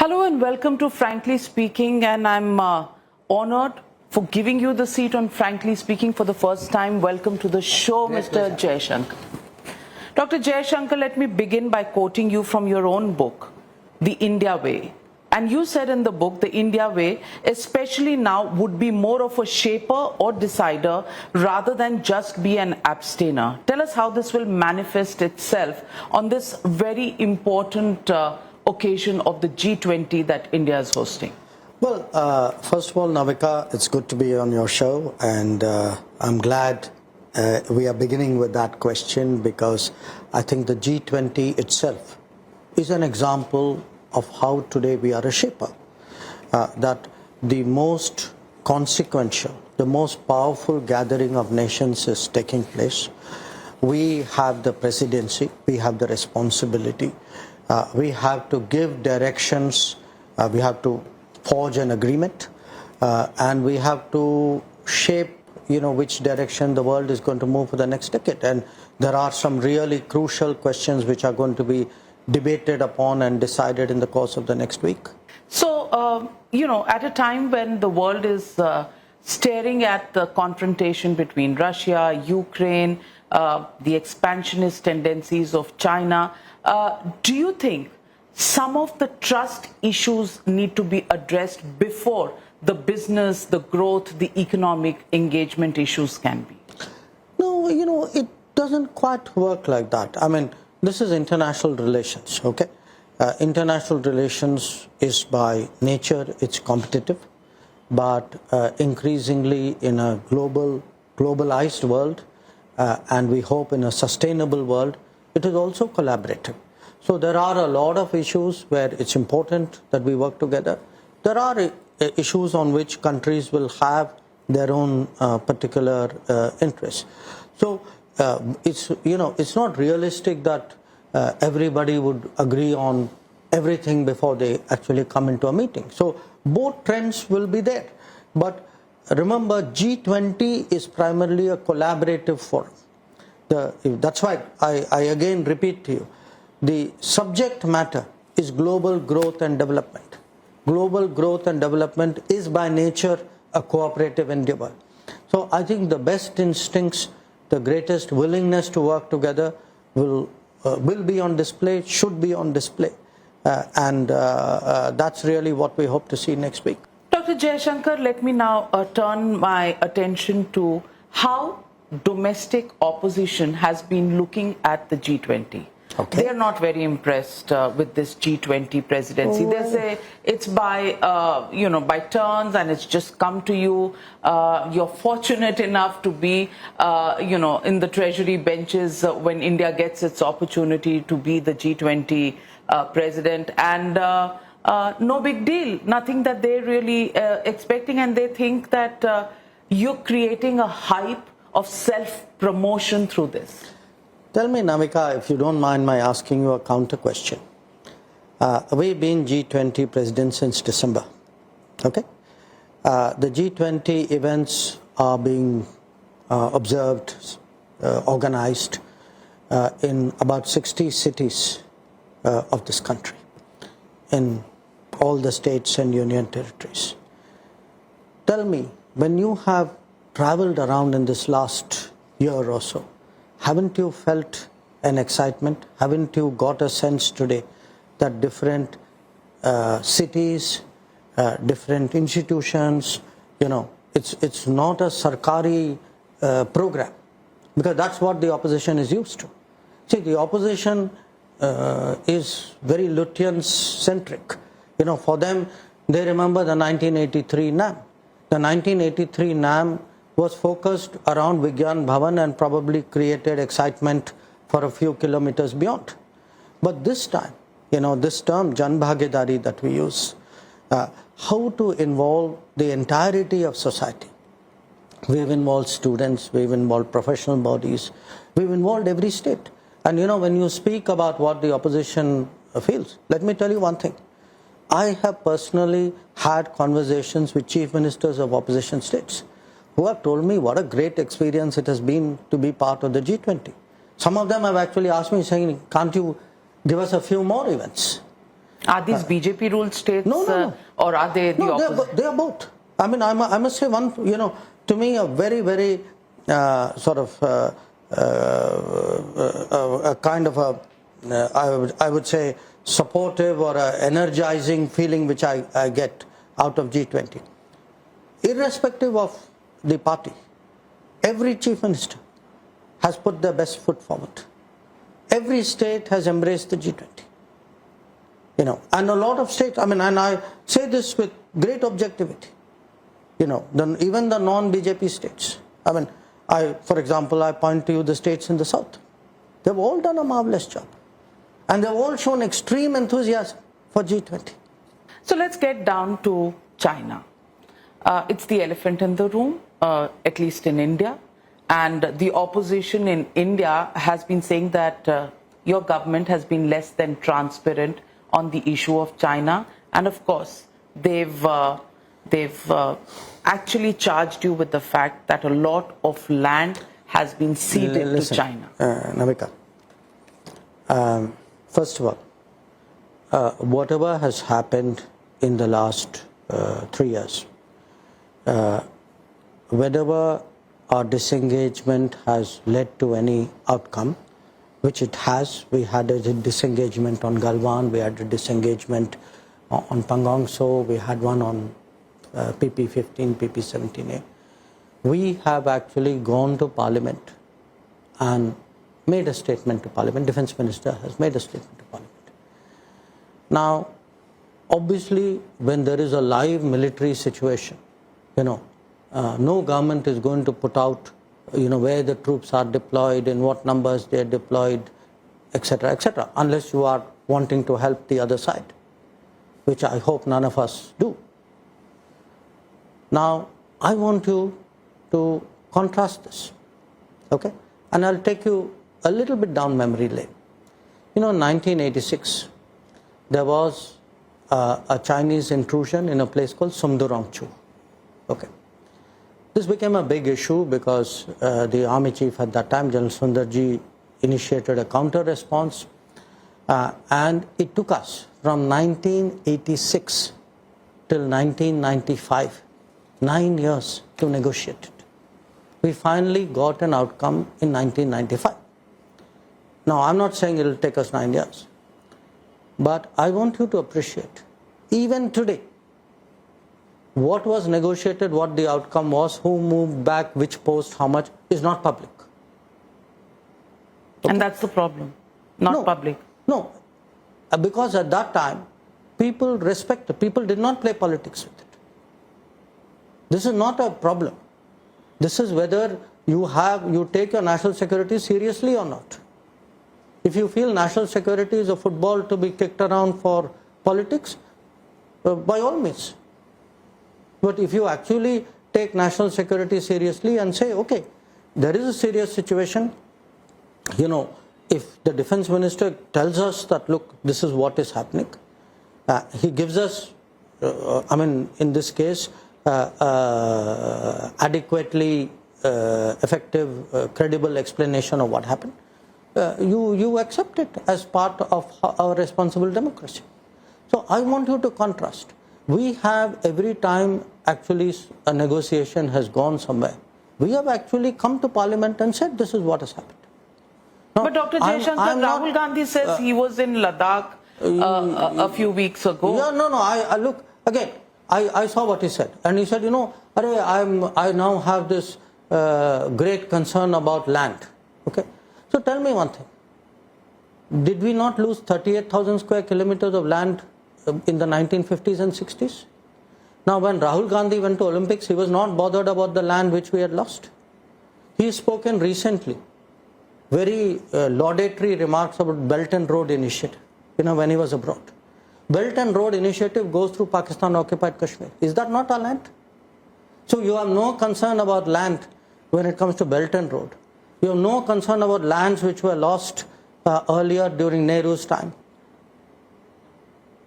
Hello and welcome to Frankly Speaking, and I'm honored for giving you the seat on Frankly Speaking for the first time. Welcome to the show, Mr. Jaishankar. Dr. Jaishankar, let me begin by quoting you from your own book, The India Way. And you said in the book, the India way, especially now, would be more of a shaper or decider rather than just be an abstainer. Tell us how this will manifest itself on this very important occasion of the G20 that India is hosting. Well, first of all, Navika, it's good to be on your show, and I'm glad we are beginning with that question, because I think the G20 itself is an example of how today we are a shaper. That the most consequential, the most powerful gathering of nations is taking place. We have the presidency, we have the responsibility, we have to give directions, we have to forge an agreement, and we have to shape which direction the world is going to move for the next decade. And there are some really crucial questions which are going to be debated upon and decided in the course of the next week. So, at a time when the world is staring at the confrontation between Russia, Ukraine, the expansionist tendencies of China, do you think some of the trust issues need to be addressed before the business, the growth, the economic engagement issues can be? No, it doesn't quite work like that. I mean, this is international relations, okay? International relations is by nature, it's competitive, but increasingly in a globalized world, and we hope in a sustainable world, it is also collaborative. So there are a lot of issues where it's important that we work together. There are issues on which countries will have their own particular interests. So it's not realistic that everybody would agree on everything before they actually come into a meeting. So both trends will be there. But remember, G20 is primarily a collaborative forum. That's why I again repeat to you, the subject matter is global growth and development. Global growth and development is by nature a cooperative endeavor. So I think the best instincts, the greatest willingness to work together will be on display, should be on display. And that's really what we hope to see next week. Dr. Jaishankar, let me now turn my attention to how domestic opposition has been looking at the G20. Okay. They are not very impressed with this G20 presidency. They say it's by turns, and it's just come to you. You're fortunate enough to be, in the treasury benches when India gets its opportunity to be the G20 president, and no big deal. Nothing that they're really expecting, and they think that you're creating a hype of self-promotion through this. Tell me, Navika, if you don't mind my asking you a counter question. We've been G20 president since December, okay? The G20 events are being observed, organized in about 60 cities of this country, in all the states and union territories. Tell me, when you have traveled around in this last year or so, haven't you felt an excitement? Haven't you got a sense today that different cities, different institutions, it's not a Sarkari program, because that's what the opposition is used to. See, the opposition is very Lutyens-centric. For them, they remember the 1983 NAM. The 1983 NAM was focused around Vigyan Bhavan and probably created excitement for a few kilometers beyond. But this time, this term Jan Bhagidari that we use, how to involve the entirety of society. We've involved students, we've involved professional bodies, we've involved every state. And when you speak about what the opposition feels, let me tell you one thing. I have personally had conversations with chief ministers of opposition states who have told me what a great experience it has been to be part of the G20. Some of them have actually asked me, saying, can't you give us a few more events? Are these BJP ruled states? No. Or are they the No, opposite? they are both. I mean, I must say one, to me, a very, very sort of a kind of a, I would say, supportive or a energizing feeling which I get out of G20. Irrespective of the party, every chief minister has put their best foot forward. Every state has embraced the G20. And a lot of states, and I say this with great objectivity, even the non-BJP states. For example, I point to you the states in the south. They've all done a marvelous job. And they've all shown extreme enthusiasm for G20. So let's get down to China. It's the elephant in the room, at least in India. And the opposition in India has been saying that your government has been less than transparent on the issue of China. And of course, they've actually charged you with the fact that a lot of land has been ceded to China. Navika, first of all, whatever has happened in the last 3 years, whenever our disengagement has led to any outcome, which it has. We had a disengagement on Galwan, we had a disengagement on Pangong So, we had one on PP15, PP17A. We have actually gone to Parliament and made a statement to Parliament. Defence Minister has made a statement to Parliament. Now, obviously, when there is a live military situation, no government is going to put out, where the troops are deployed, in what numbers they are deployed, etc., unless you are wanting to help the other side, which I hope none of us do. Now, I want you to contrast this, okay? And I'll take you a little bit down memory lane. In 1986, there was a Chinese intrusion in a place called Sumdurongchu, okay? This became a big issue because the army chief at that time, General Sundarji, initiated a counter-response, and it took us from 1986 till 1995, 9 years to negotiate it. We finally got an outcome in 1995. Now, I'm not saying it will take us 9 years, but I want you to appreciate, even today, what was negotiated, what the outcome was, who moved back, which post, how much, is not public. Okay. And that's the problem, not public. No, because at that time, people did not play politics with it. This is not a problem. This is whether you take your national security seriously or not. If you feel national security is a football to be kicked around for politics, by all means. But if you actually take national security seriously and say, okay, there is a serious situation, if the defense minister tells us that, look, this is what is happening, he gives us, in this case, adequately effective, credible explanation of what happened, you accept it as part of our responsible democracy. So I want you to contrast. We have, every time actually a negotiation has gone somewhere, we have actually come to Parliament and said this is what has happened. Now, but Dr. Jaishankar, Rahul Gandhi says he was in Ladakh a few weeks ago. Yeah, no, I look, again, I saw what he said. And he said, I now have this great concern about land. Okay, so tell me one thing. Did we not lose 38,000 square kilometers of land in the 1950s and 60s? Now, when Rahul Gandhi went to Olympics, he was not bothered about the land which we had lost. He has spoken recently very laudatory remarks about Belt and Road Initiative, when he was abroad. Belt and Road Initiative goes through Pakistan-occupied Kashmir. Is that not our land? So you have no concern about land when it comes to Belt and Road. You have no concern about lands which were lost earlier during Nehru's time.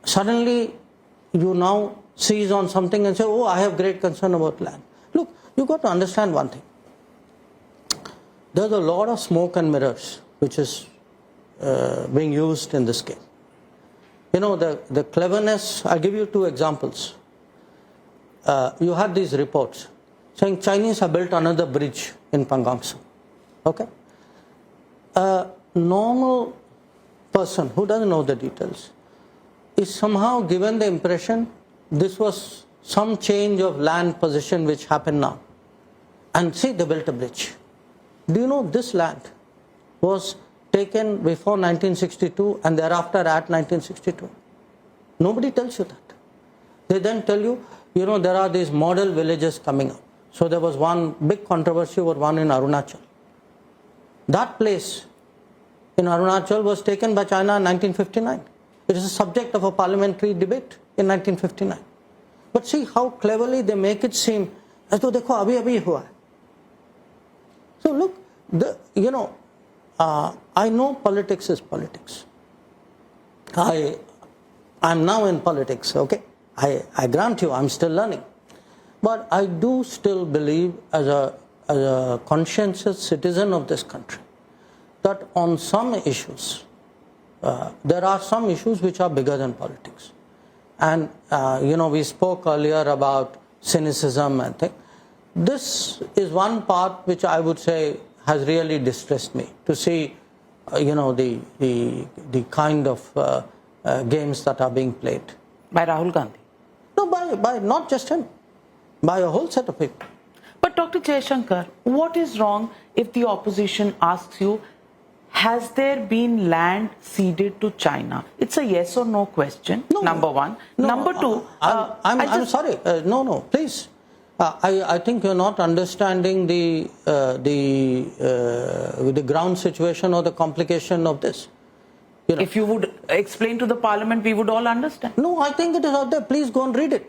Suddenly, you now seize on something and say, oh, I have great concern about land. Look, you've got to understand one thing. There's a lot of smoke and mirrors which is being used in this game. You know, the cleverness, I'll give you two examples. You had these reports saying Chinese have built another bridge in Pangong Tso. Okay? A normal person who doesn't know the details is somehow given the impression this was some change of land position which happened now. And see, they built a bridge. Do you know this land was taken before 1962 and thereafter at 1962? Nobody tells you that. They then tell you, you know, there are these model villages coming up. So there was one big controversy over one in Arunachal. That place in Arunachal was taken by China in 1959. It is a subject of a parliamentary debate in 1959. But see how cleverly they make it seem as though dekho abhi abhi hua hai. So look, you know, I know politics is politics. I'm now in politics, okay? I grant you, I'm still learning. But I do still believe as a conscientious citizen of this country that on some issues, there are some issues which are bigger than politics. And, you know, we spoke earlier about cynicism and things. This is one part which I would say has really distressed me, to see, you know, the kind of games that are being played. By Rahul Gandhi? No, by not just him, by a whole set of people. But Dr. Jaishankar, what is wrong if the opposition asks you, has there been land ceded to China? It's a yes or no question, No, number one. No, Number two, I'm sorry. No, please. I think you're not understanding the ground situation or the complication of this. You know. If you would explain to the parliament, we would all understand. No, I think it is out there. Please go and read it.